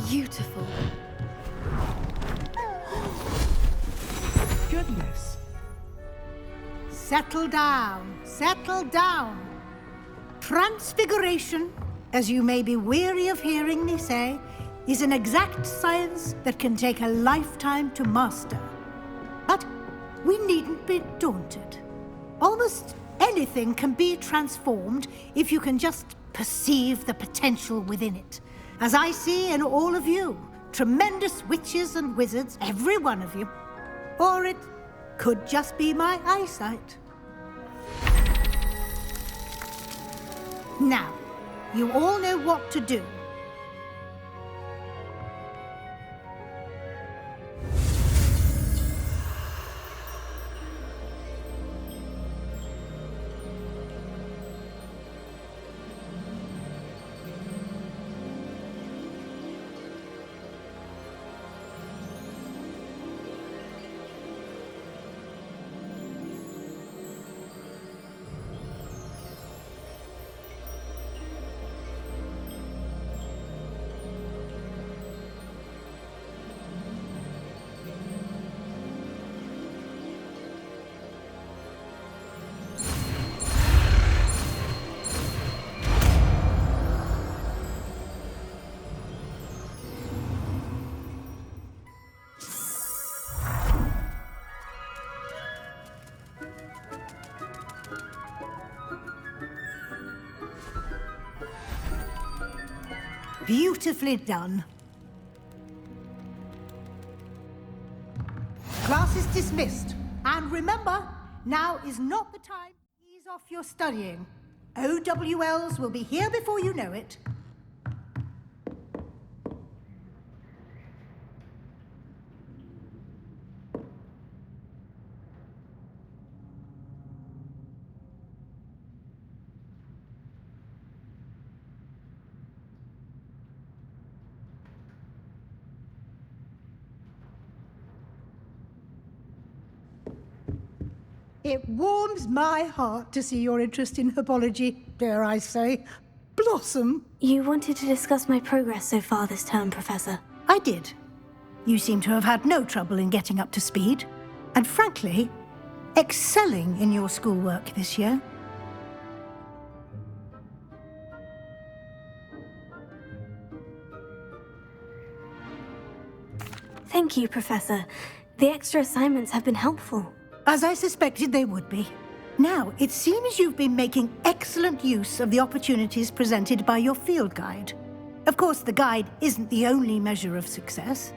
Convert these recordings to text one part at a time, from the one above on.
beautiful. Goodness. Settle down, settle down. Transfiguration, as you may be weary of hearing me say, is an exact science that can take a lifetime to master. But we needn't be daunted. Almost anything can be transformed if you can just perceive the potential within it. As I see in all of you, tremendous witches and wizards, every one of you. Or it could just be my eyesight. Now, you all know what to do. Beautifully done. Class is dismissed. And remember, now is not the time to ease off your studying. OWLs will be here before you know it. It warms my heart to see your interest in herbology, dare I say, blossom. You wanted to discuss my progress so far this term, Professor. I did. You seem to have had no trouble in getting up to speed, and frankly, excelling in your schoolwork this year. Thank you, Professor. The extra assignments have been helpful. As I suspected they would be. Now, it seems you've been making excellent use of the opportunities presented by your field guide. Of course, the guide isn't the only measure of success.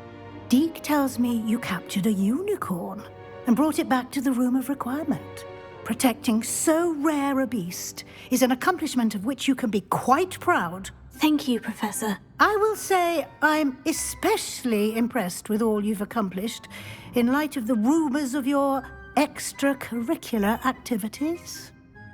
Deke tells me you captured a unicorn and brought it back to the Room of Requirement. Protecting so rare a beast is an accomplishment of which you can be quite proud. Thank you, Professor. I will say I'm especially impressed with all you've accomplished in light of the rumors of your extracurricular activities.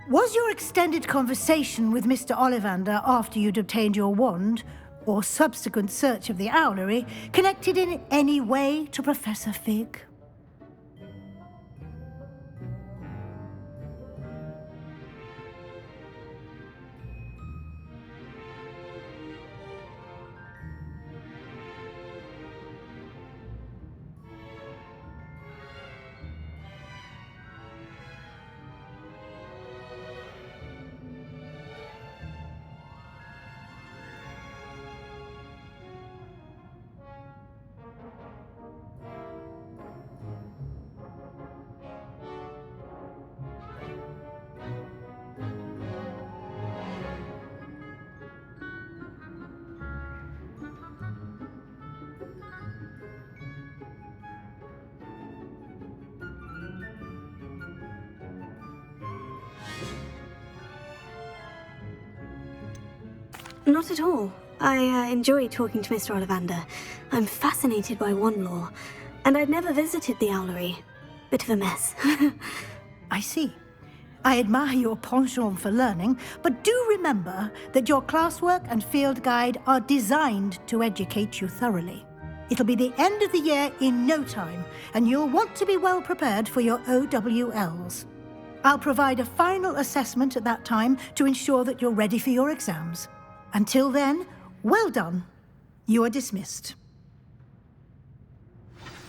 Was your extended conversation with Mr. Ollivander after you'd obtained your wand, or subsequent search of the owlery, connected in any way to Professor Fig? Not at all. I enjoy talking to Mr. Ollivander. I'm fascinated by wand lore, and I'd never visited the owlery. Bit of a mess. I see. I admire your penchant for learning, but do remember that your classwork and field guide are designed to educate you thoroughly. It'll be the end of the year in no time, and you'll want to be well prepared for your OWLs. I'll provide a final assessment at that time to ensure that you're ready for your exams. Until then, well done. You are dismissed.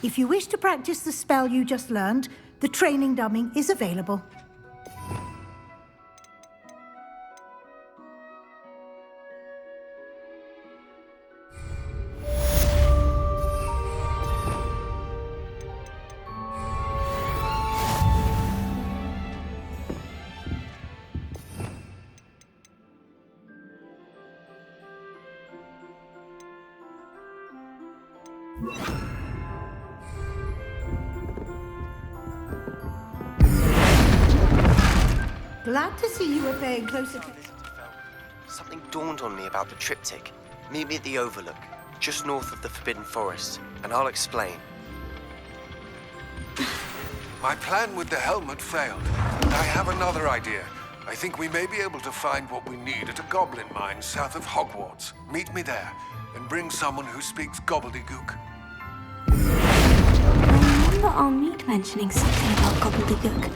If you wish to practice the spell you just learned, the training dummy is available. Glad to see you are paying close attention. Something dawned on me about the triptych. Meet me at the Overlook, just north of the Forbidden Forest, and I'll explain. My plan with the helmet failed. I have another idea. I think we may be able to find what we need at a goblin mine south of Hogwarts. Meet me there, and bring someone who speaks gobbledygook. I remember our meet mentioning something about gobbledygook.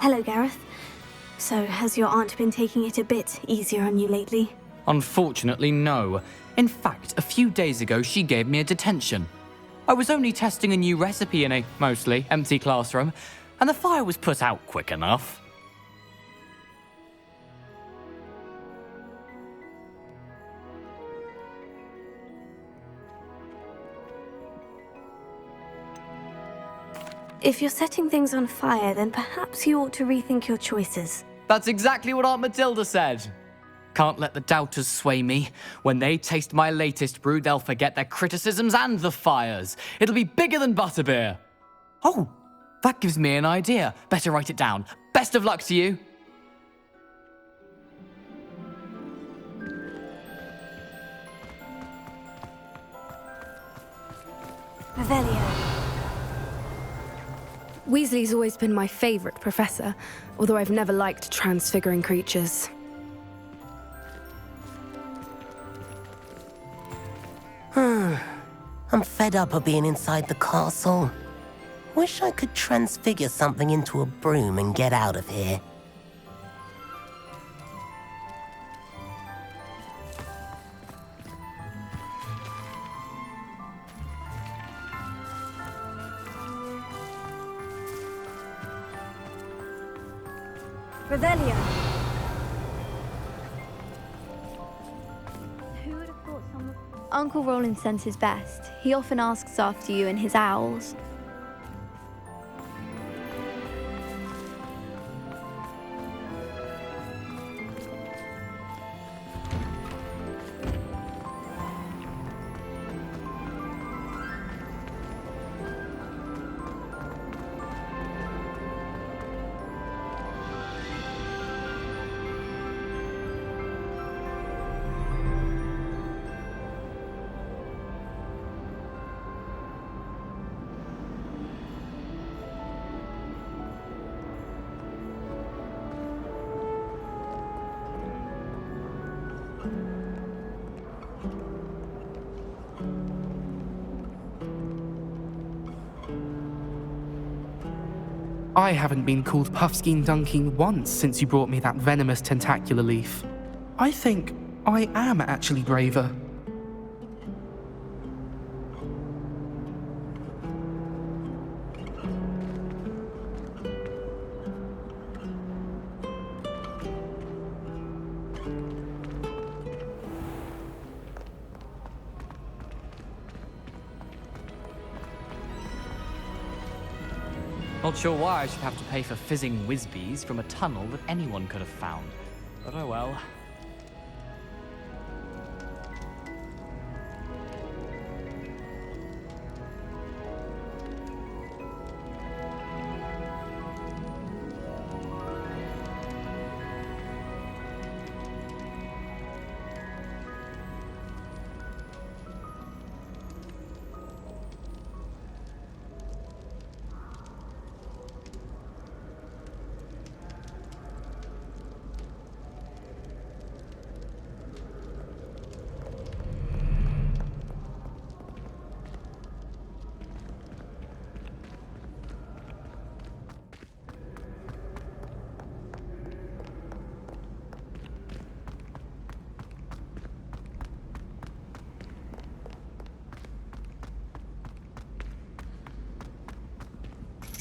Hello, Gareth. So, has your aunt been taking it a bit easier on you lately? Unfortunately, no. In fact, a few days ago, she gave me a detention. I was only testing a new recipe in a mostly empty classroom, and the fire was put out quick enough. If you're setting things on fire, then perhaps you ought to rethink your choices. That's exactly what Aunt Matilda said. Can't let the doubters sway me. When they taste my latest brew, they'll forget their criticisms and the fires. It'll be bigger than butterbeer. Oh, that gives me an idea. Better write it down. Best of luck to you. Revelio. Weasley's always been my favourite professor, although I've never liked transfiguring creatures. I'm fed up of being inside the castle. Wish I could transfigure something into a broom and get out of here. Revelio. Who would have thought someone... Uncle Roland sends his best. He often asks after you and his owls. I haven't been called Puffskein Dunking once since you brought me that venomous tentacular leaf. I think I am actually braver. Not sure why I should have to pay for fizzing whiz-bees from a tunnel that anyone could have found. But oh well.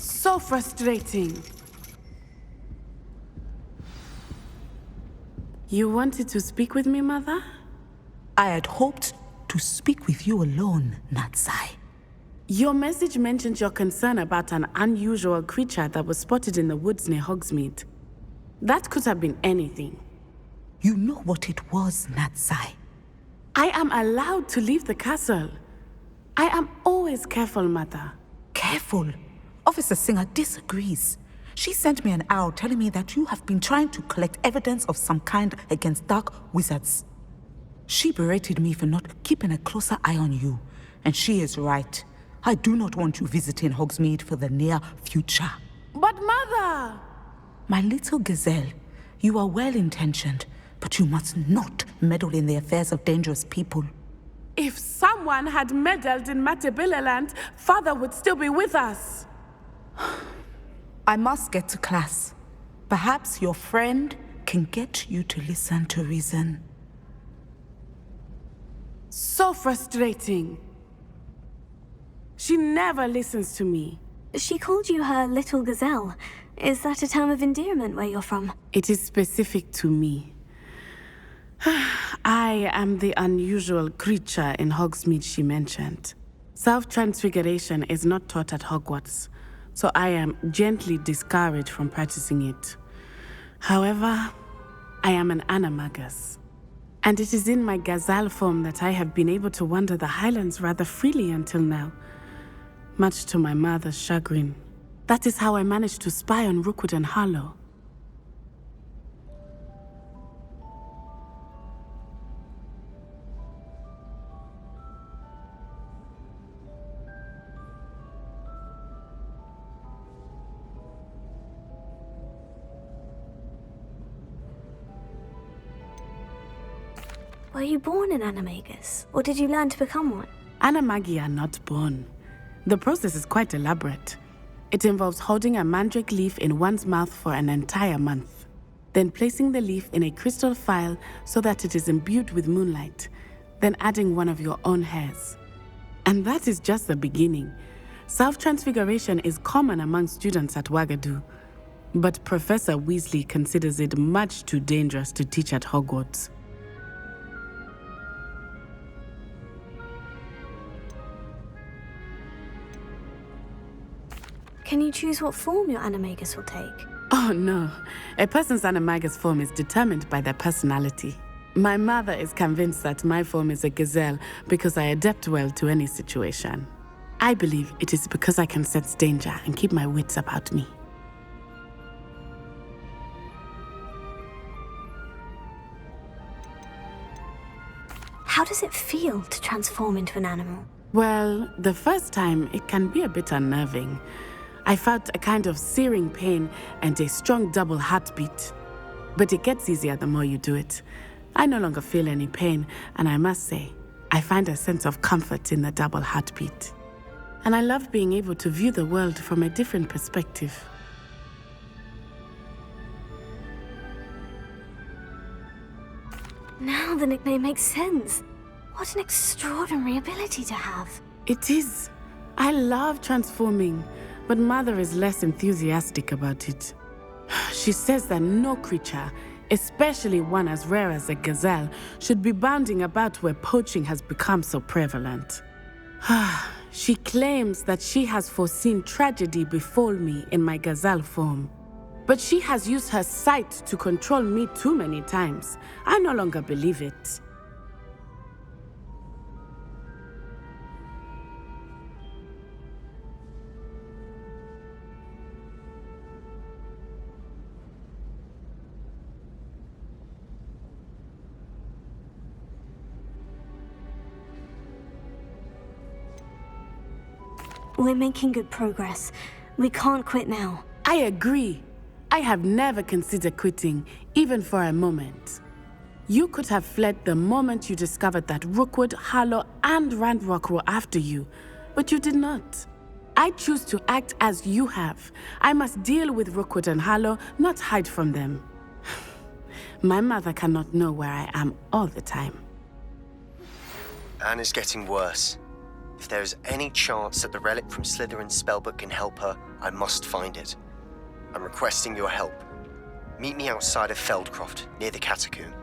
So frustrating. You wanted to speak with me, Mother? I had hoped to speak with you alone, Natsai. Your message mentioned your concern about an unusual creature that was spotted in the woods near Hogsmeade. That could have been anything. You know what it was, Natsai. I am allowed to leave the castle. I am always careful, Mother. Careful? Officer Singer disagrees. She sent me an owl telling me that you have been trying to collect evidence of some kind against dark wizards. She berated me for not keeping a closer eye on you, and she is right. I do not want you visiting Hogsmeade for the near future. But Mother! My little gazelle, you are well-intentioned, but you must not meddle in the affairs of dangerous people. If someone had meddled in Matabeleland, Father would still be with us. I must get to class. Perhaps your friend can get you to listen to reason. So frustrating. She never listens to me. She called you her little gazelle. Is that a term of endearment where you're from? It is specific to me. I am the unusual creature in Hogsmeade she mentioned. Self-transfiguration is not taught at Hogwarts, so I am gently discouraged from practicing it. However, I am an animagus, and it is in my gazelle form that I have been able to wander the Highlands rather freely until now, much to my mother's chagrin. That is how I managed to spy on Rookwood and Harlow. Were you born an animagus, or did you learn to become one? Animagi are not born. The process is quite elaborate. It involves holding a mandrake leaf in one's mouth for an entire month, then placing the leaf in a crystal phial so that it is imbued with moonlight, then adding one of your own hairs. And that is just the beginning. Self-transfiguration is common among students at Wagadu, but Professor Weasley considers it much too dangerous to teach at Hogwarts. Can you choose what form your animagus will take? Oh no, a person's animagus form is determined by their personality. My mother is convinced that my form is a gazelle because I adapt well to any situation. I believe it is because I can sense danger and keep my wits about me. How does it feel to transform into an animal? Well, the first time it can be a bit unnerving. I felt a kind of searing pain and a strong double heartbeat. But it gets easier the more you do it. I no longer feel any pain, and I must say, I find a sense of comfort in the double heartbeat. And I love being able to view the world from a different perspective. the nickname makes sense. What an extraordinary ability to have. It is. I love transforming, but Mother is less enthusiastic about it. She says that no creature, especially one as rare as a gazelle, should be bounding about where poaching has become so prevalent. She claims that she has foreseen tragedy befall me in my gazelle form. But she has used her sight to control me too many times. I no longer believe it. We're making good progress. We can't quit now. I agree. I have never considered quitting, even for a moment. You could have fled the moment you discovered that Rookwood, Harlow, and Randrock were after you, but you did not. I choose to act as you have. I must deal with Rookwood and Harlow, not hide from them. My mother cannot know where I am all the time. Anne is getting worse. If there is any chance that the relic from Slytherin's spellbook can help her, I must find it. I'm requesting your help. Meet me outside of Feldcroft, near the catacomb.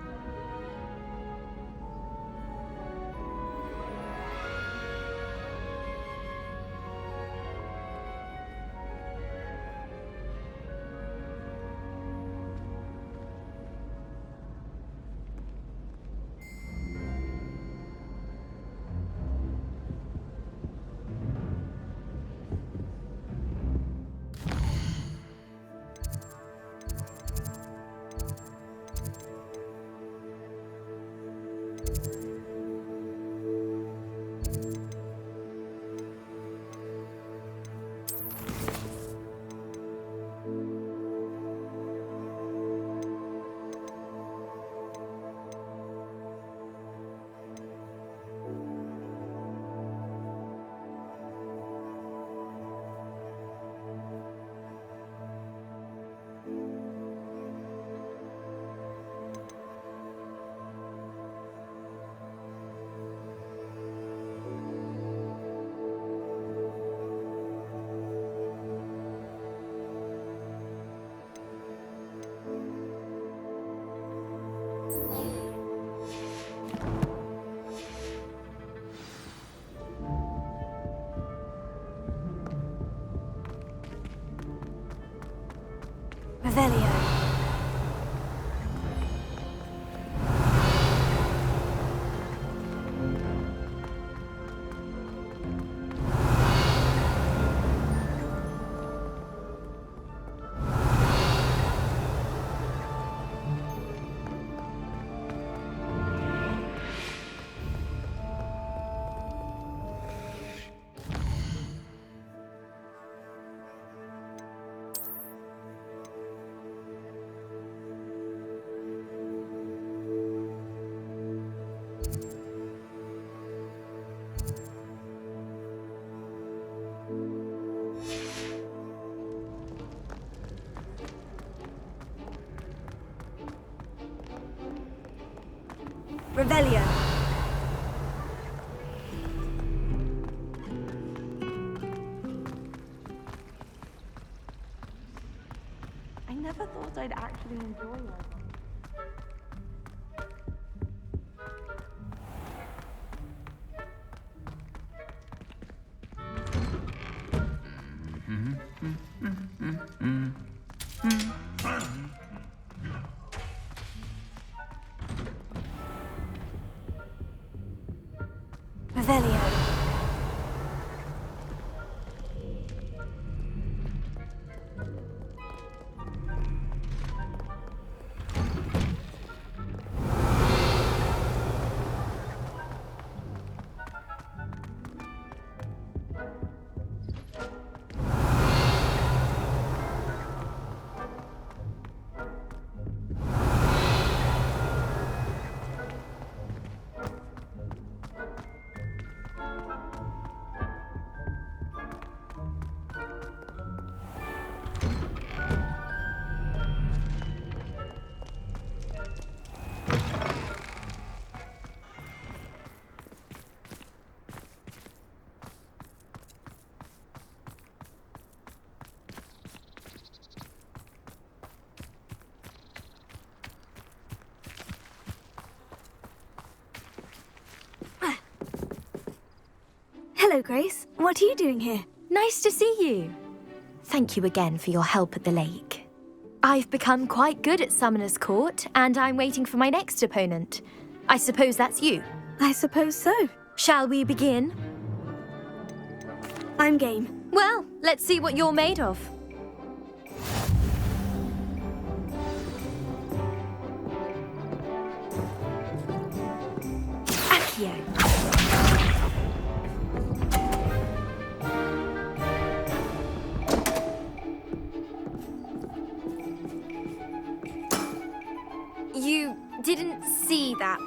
Revelio. Revelio. I never thought I'd actually enjoy it. Revelio. Hello, Grace. What are you doing here? Nice to see you. Thank you again for your help at the lake. I've become quite good at Summoner's Court, and I'm waiting for my next opponent. I suppose that's you. I suppose so. Shall we begin? I'm game. Well, let's see what you're made of. Accio. You didn't see that.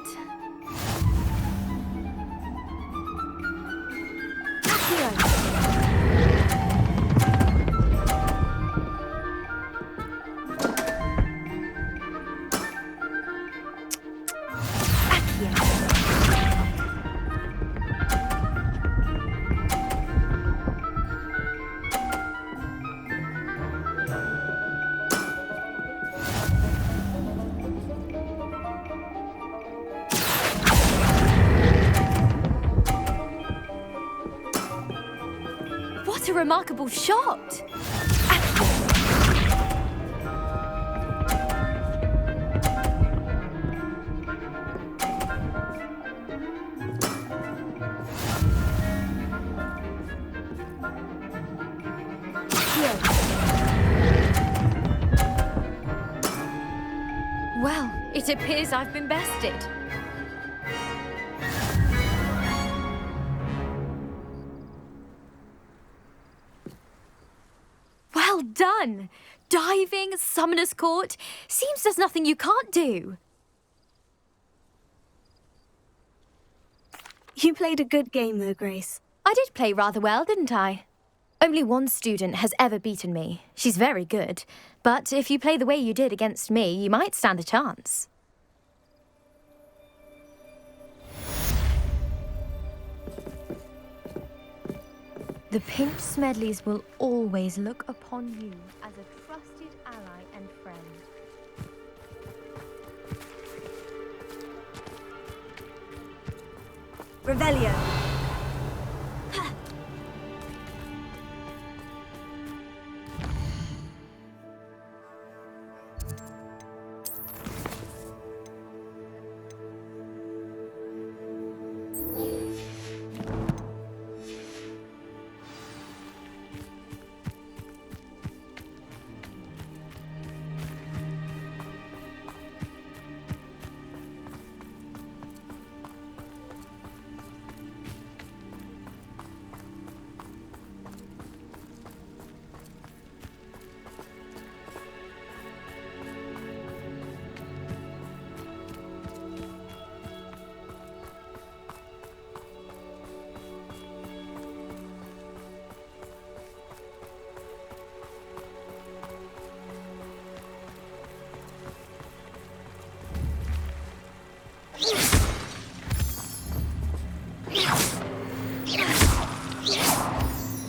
Accio. What a remarkable shot! Well, it appears I've been bested. Well done! Diving, Summoner's Court. Seems there's nothing you can't do. You played a good game though, Grace. I did play rather well, didn't I? Only one student has ever beaten me. She's very good. But if you play the way you did against me, you might stand a chance. The Pink Smedleys will always look upon you as a trusted ally and friend. Revelio.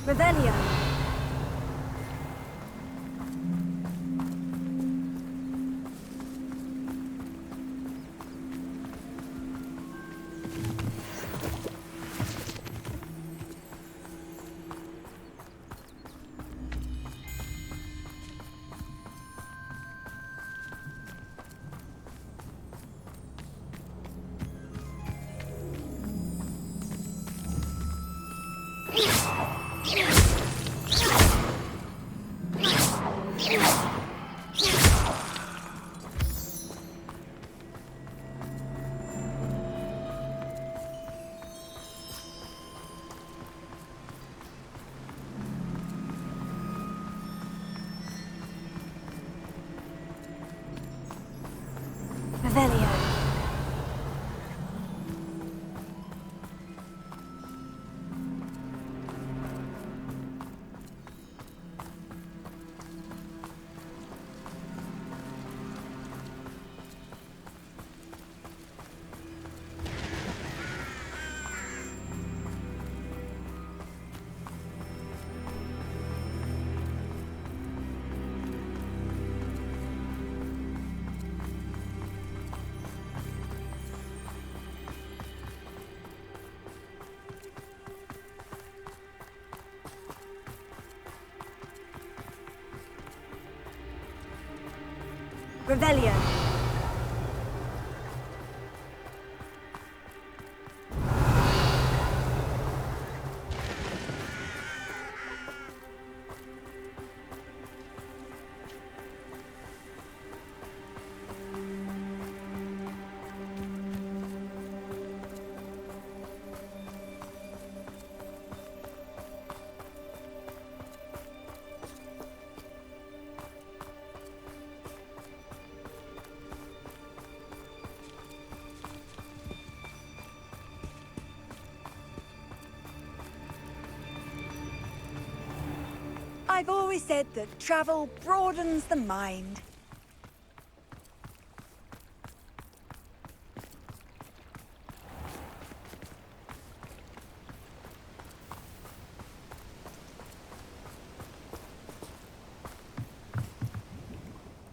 Revelio. Revelio. Revelio. I've always said that travel broadens the mind.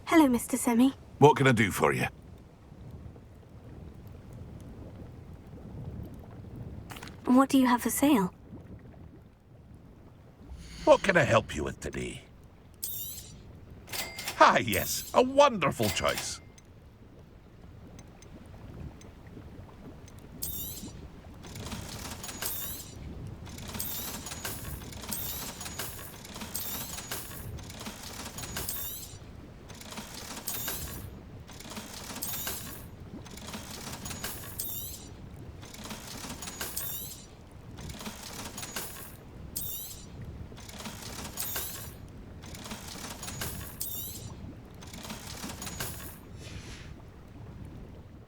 Hello, Mr. Semi. What can I do for you? What do you have for sale? What can I help you with today? Ah, yes, a wonderful choice.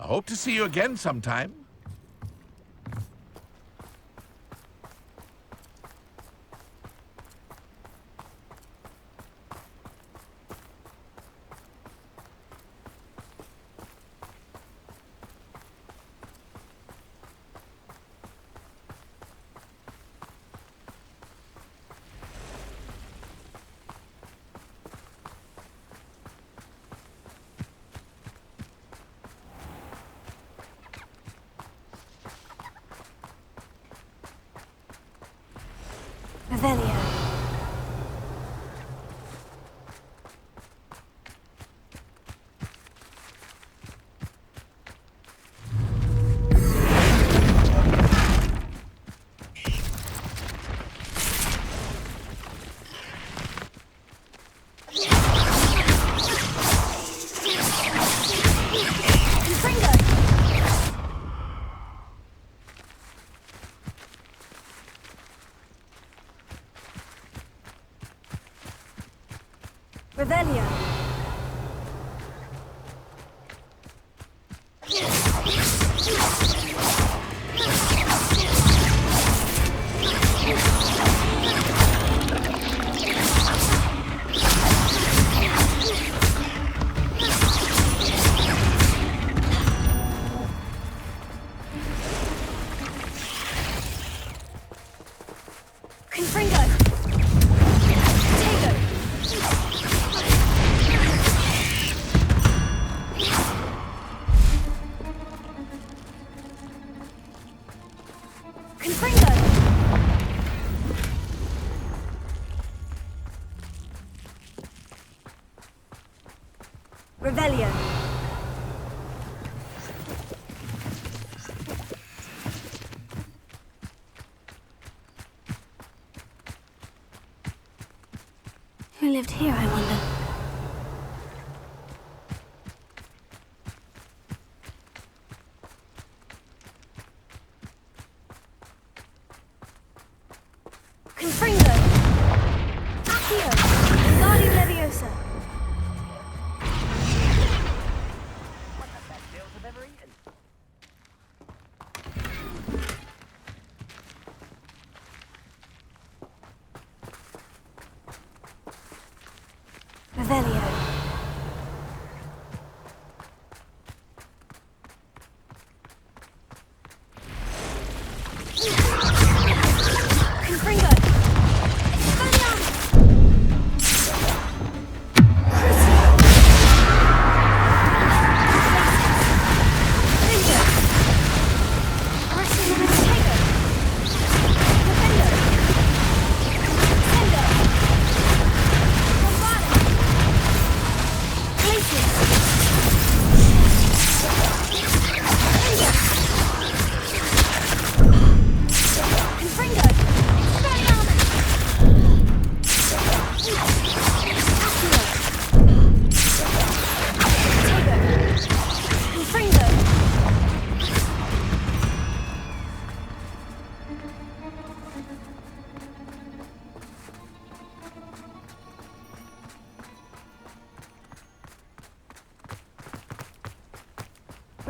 I hope to see you again sometime. Revelio. Revelio. Revelio. Who lived here, I wonder? Confringo! Accio! Guardian Leviosa! Revelio. Confringo! Expelliarmus!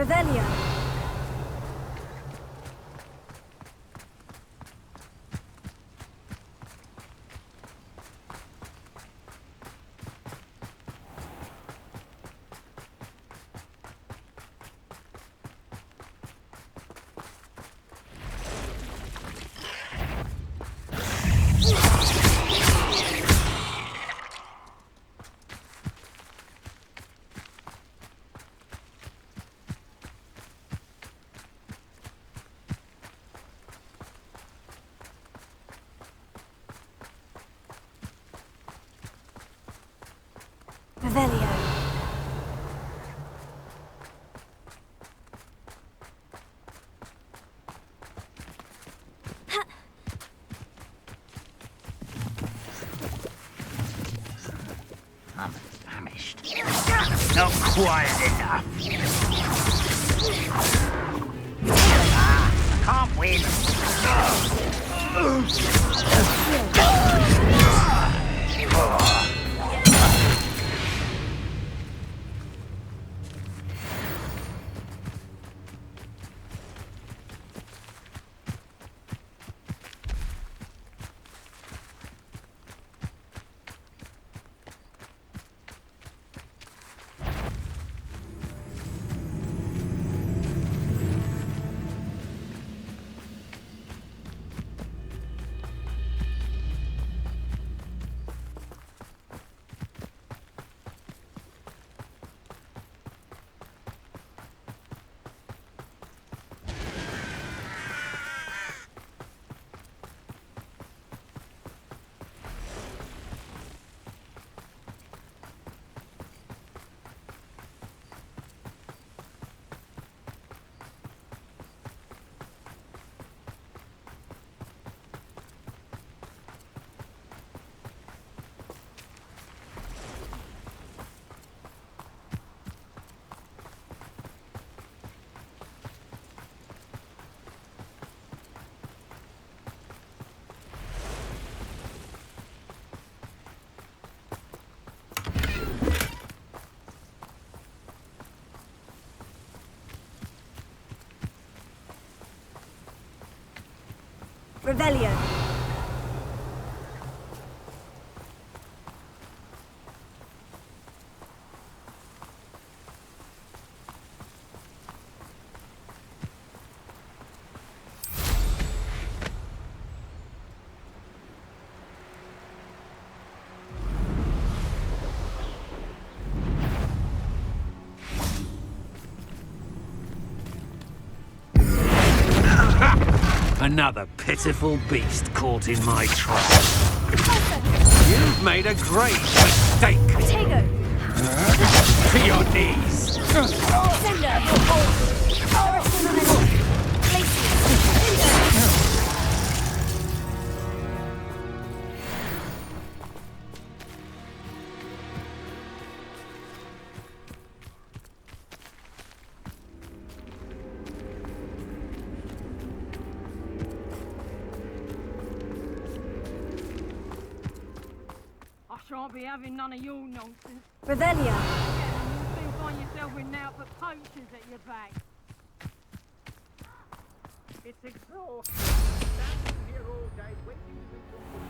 Revelio. Revelio. I'm famished. Not quiet enough. I can't win. Revelio. Another pitiful beast caught in my trap. You've made a great mistake. Protego. To your knees. Sender. Shan't be having none of your nonsense. Revelio. You'll soon find yourself with now but poachers at your back. It's exhausting. Standing here all day waiting to do something.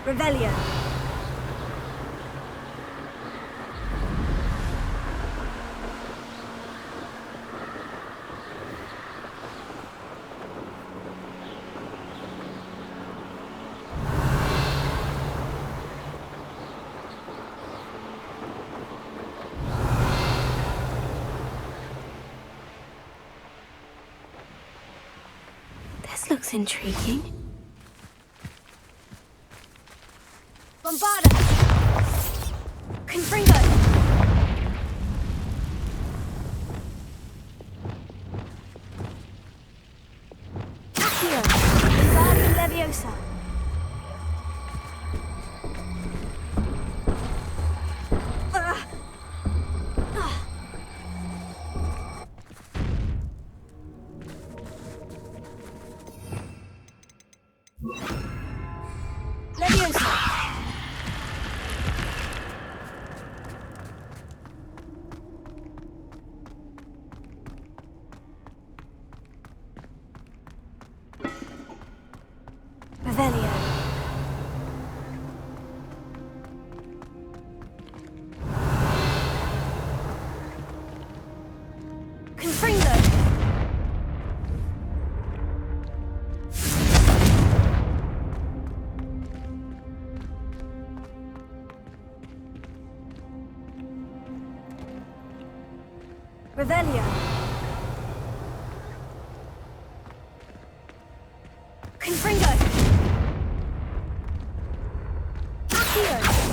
Revelio. This looks intriguing. Bombarda! Confringo! Accio! Wingardium Leviosa! Revelio. Confringo. Accio.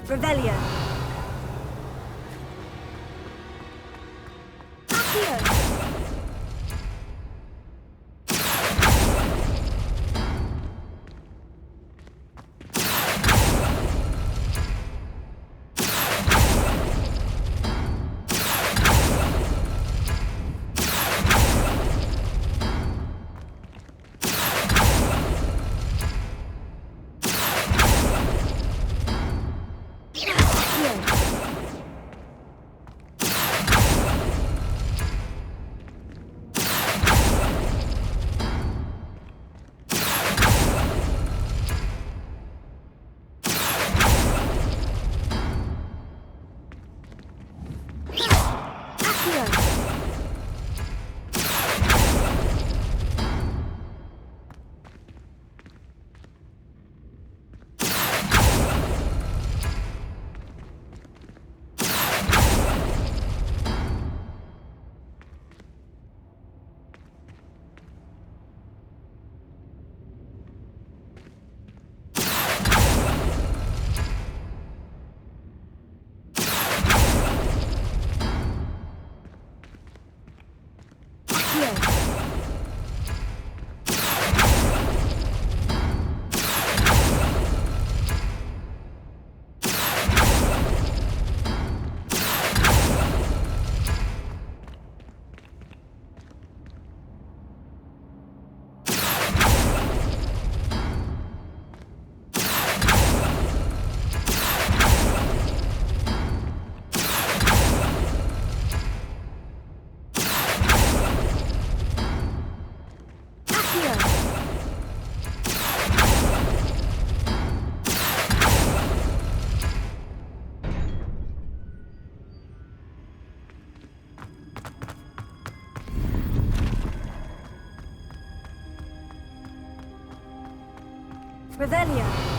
Revelio. Accio. Revelio.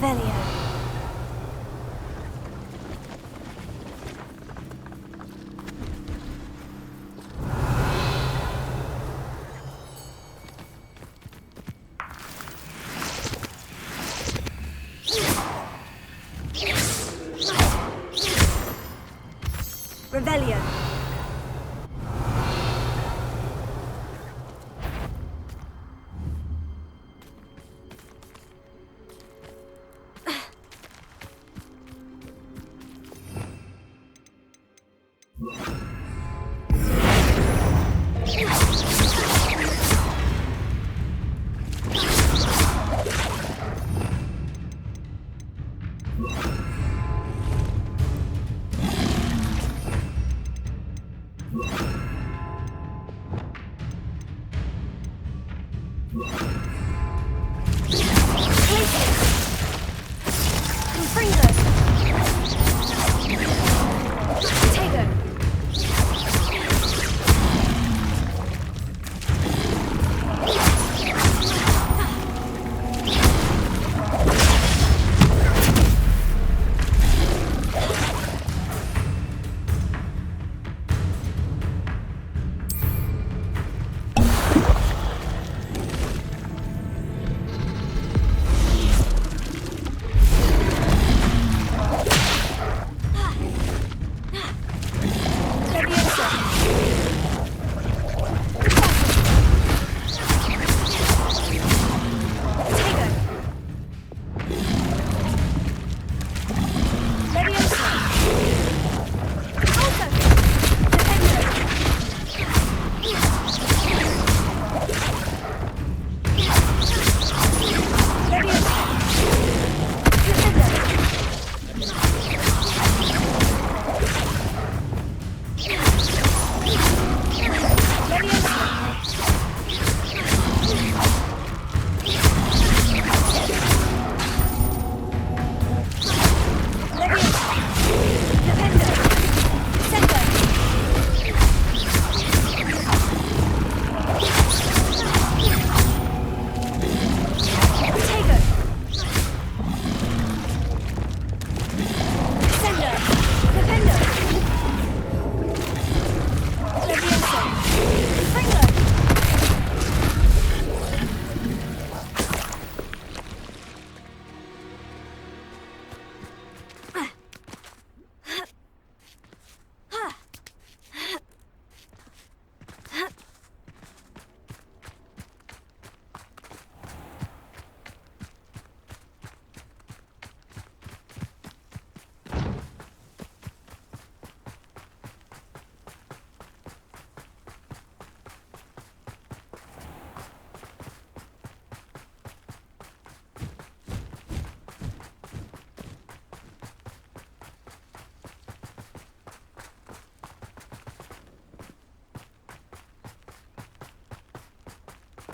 Revelio. Revelio. Confringo.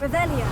Revelio.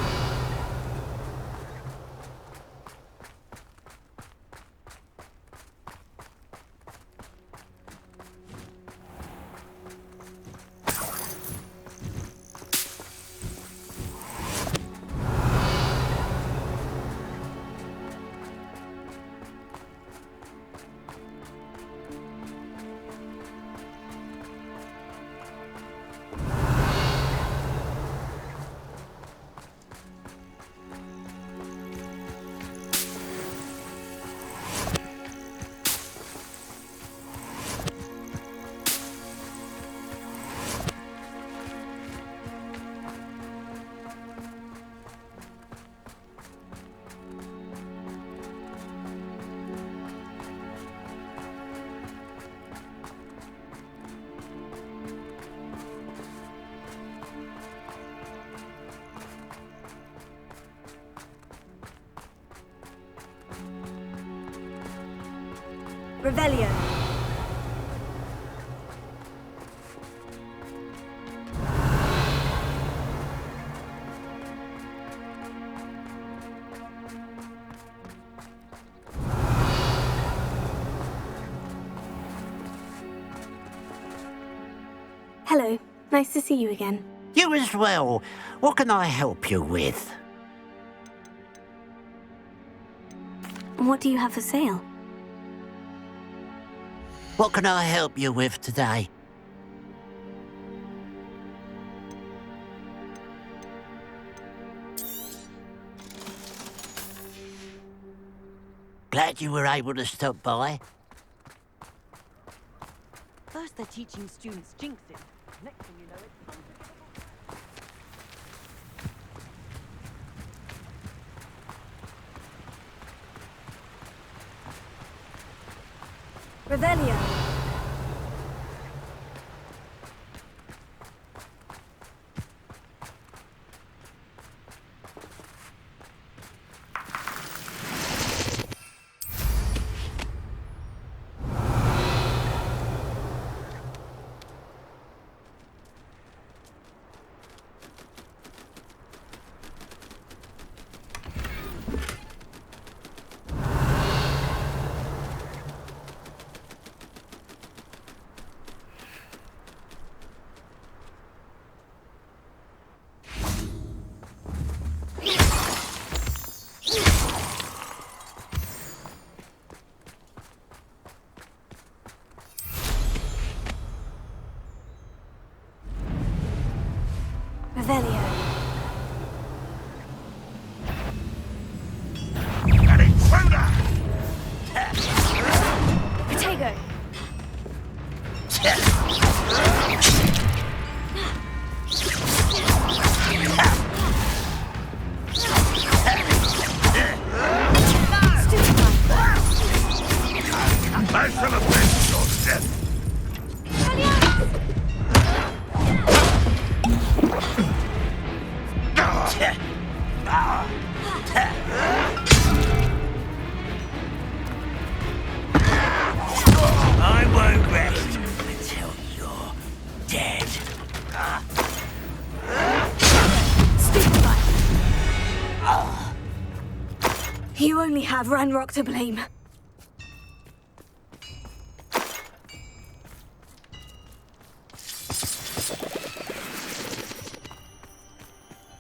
Revelio. Hello. Nice to see you again. You as well. What can I help you with? What do you have for sale? What can I help you with today? Glad you were able to stop by. First they're teaching students jinxing. Next thing you know, it's unforgivable. Revelio. Revelio. An intruder! Protego. Most of the best doorstep. I won't rest until you're dead. You only have Ranrock to blame.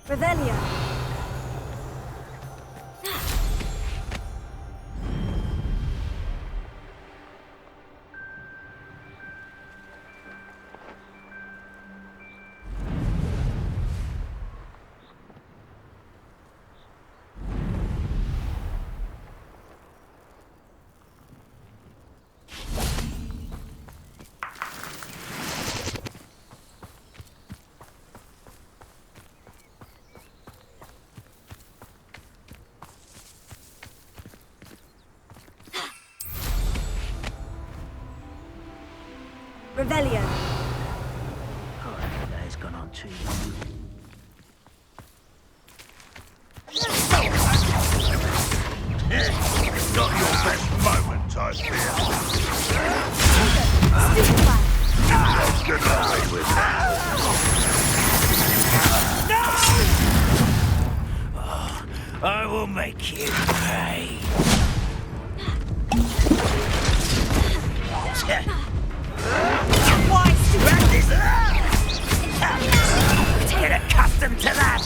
Revelio. Revelio. Oh, that has gone on too long. Not your best moment, I fear. Let's get away with that. I will make you pay. Get accustomed to that!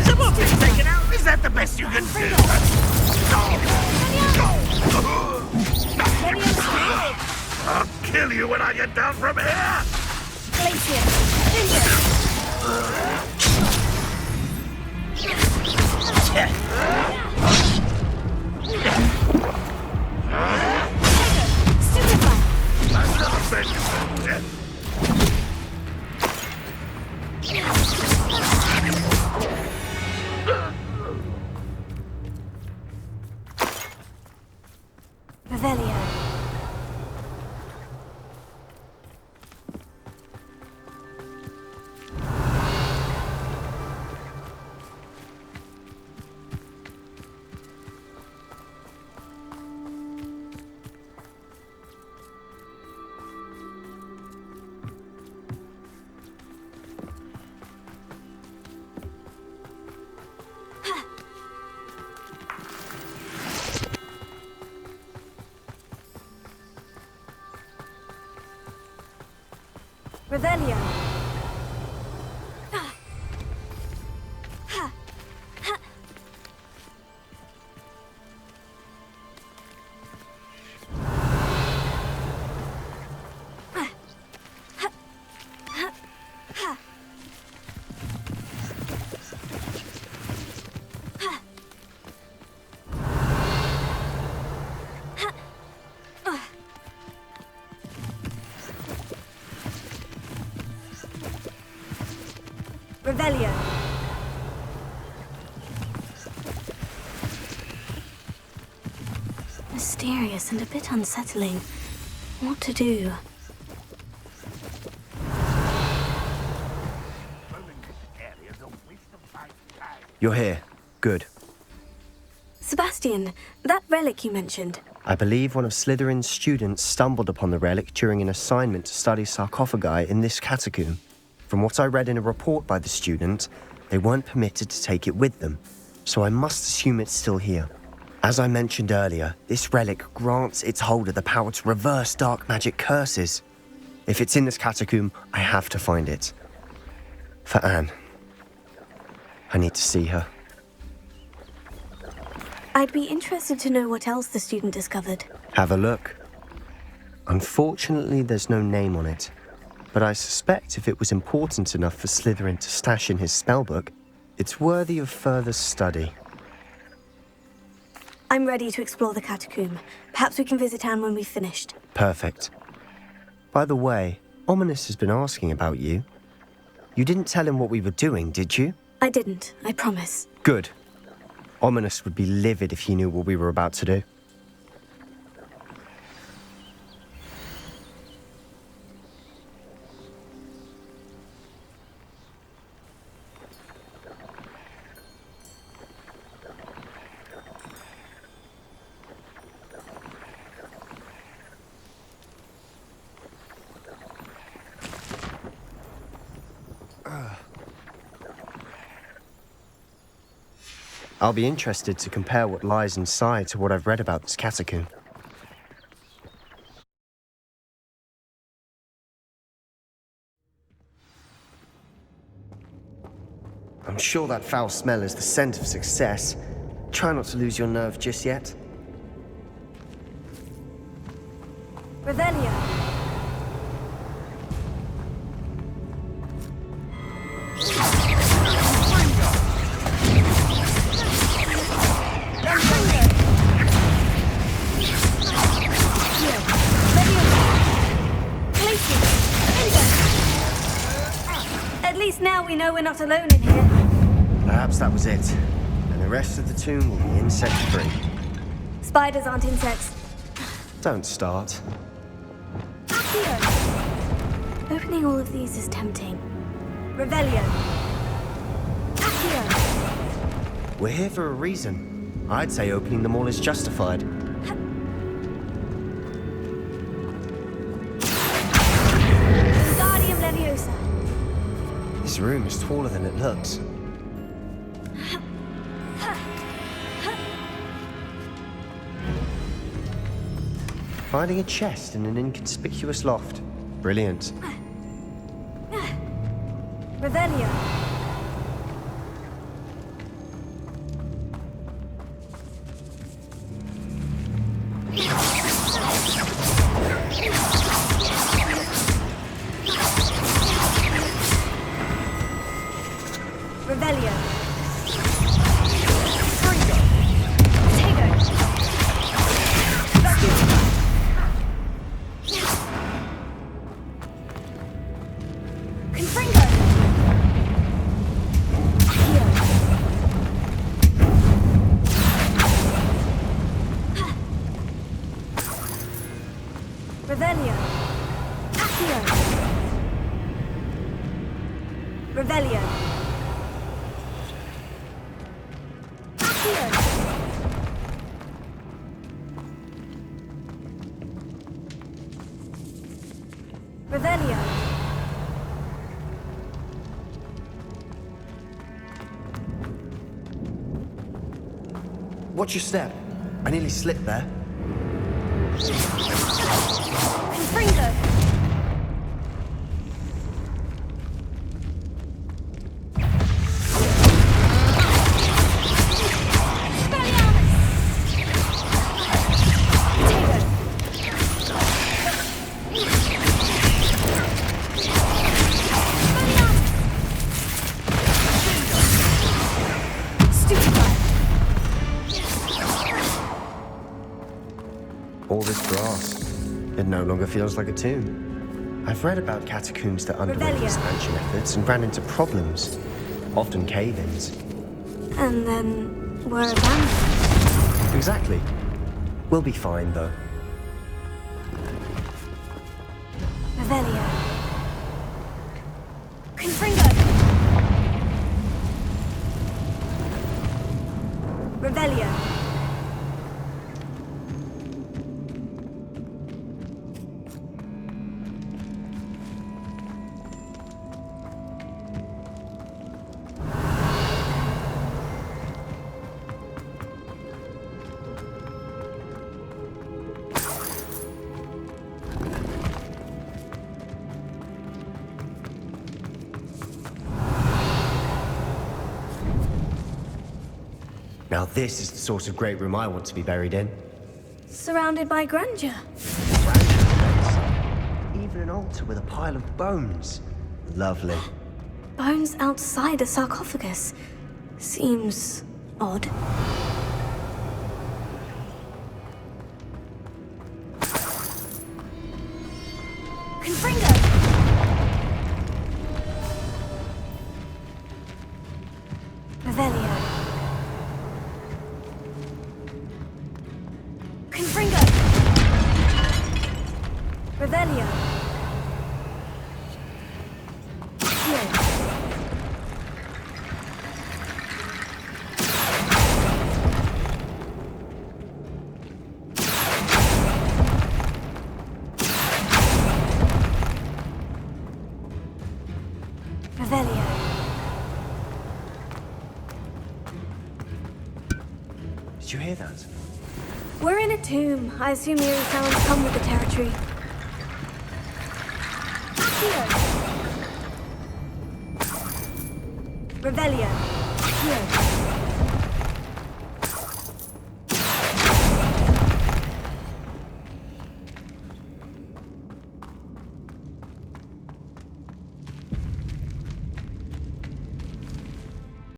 Someone been taken out? Is that the best you can do? I'll kill you when I get down from here! Revelio. Revelio. Revelio. Mysterious and a bit unsettling. What to do? You're here. Good. Sebastian, that relic you mentioned. I believe one of Slytherin's students stumbled upon the relic during an assignment to study sarcophagi in this catacomb. From what I read in a report by the student, they weren't permitted to take it with them, so I must assume it's still here. As I mentioned earlier, this relic grants its holder the power to reverse dark magic curses. If it's in this catacomb, I have to find it. For Anne. I need to see her. I'd be interested to know what else the student discovered. Have a look. Unfortunately, there's no name on it. But I suspect if it was important enough for Slytherin to stash in his spellbook, it's worthy of further study. I'm ready to explore the catacomb. Perhaps we can visit Anne when we've finished. Perfect. By the way, Ominous has been asking about you. You didn't tell him what we were doing, did you? I didn't, I promise. Good. Ominous would be livid if he knew what we were about to do. I'll be interested to compare what lies inside to what I've read about this catacomb. I'm sure that foul smell is the scent of success. Try not to lose your nerve just yet. Revelio. At least now we know we're not alone in here. Perhaps that was it. And the rest of the tomb will be insect-free. Spiders aren't insects. Don't start. Accio. Opening all of these is tempting. Revelio. Accio. We're here for a reason. I'd say opening them all is justified. This room is taller than it looks. Finding a chest in an inconspicuous loft. Brilliant. Revelio. Revelio. Revelio. Accio. Revelio. Accio. Revelio. Watch your step. I nearly slipped there. Confringo. All this grass. It no longer feels like a tomb. I've read about catacombs that underwent expansion efforts and ran into problems. Often cave-ins. And then we're abandoned. Exactly. We'll be fine, though. Revelio. Confringo. Revelio. Now this is the sort of great room I want to be buried in. Surrounded by grandeur. Even an altar with a pile of bones. Lovely. Bones outside a sarcophagus. Seems odd. Confringo! Revelio. Confringo! Revelio. Revelio. Did you hear that? We're in a tomb. I assume eerie sounds come with the territory. Accio. Revelio. Accio.